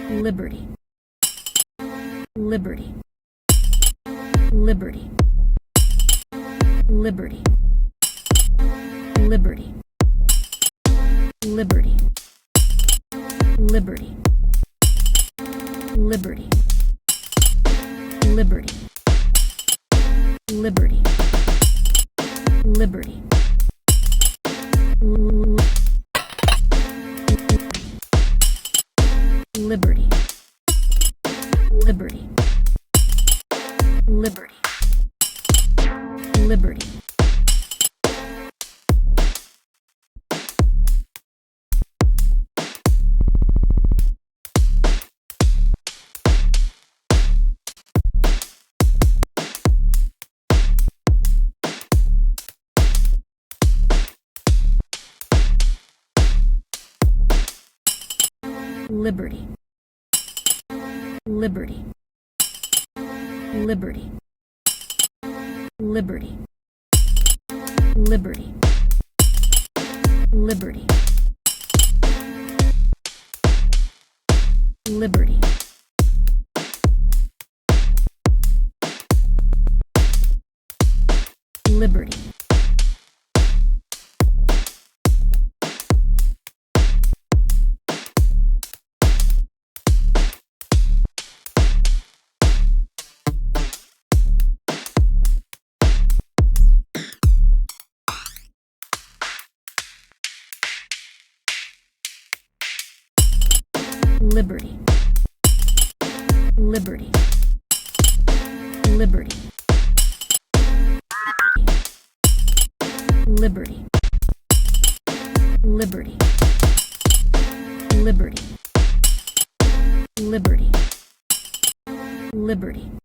liberty, liberty, liberty, liberty, liberty, liberty, liberty, liberty, liberty, liberty, liberty, liberty, liberty, liberty, liberty. Liberty, liberty, liberty, liberty, liberty, liberty, liberty, liberty. Liberty, liberty, liberty, liberty, liberty, liberty, liberty, liberty,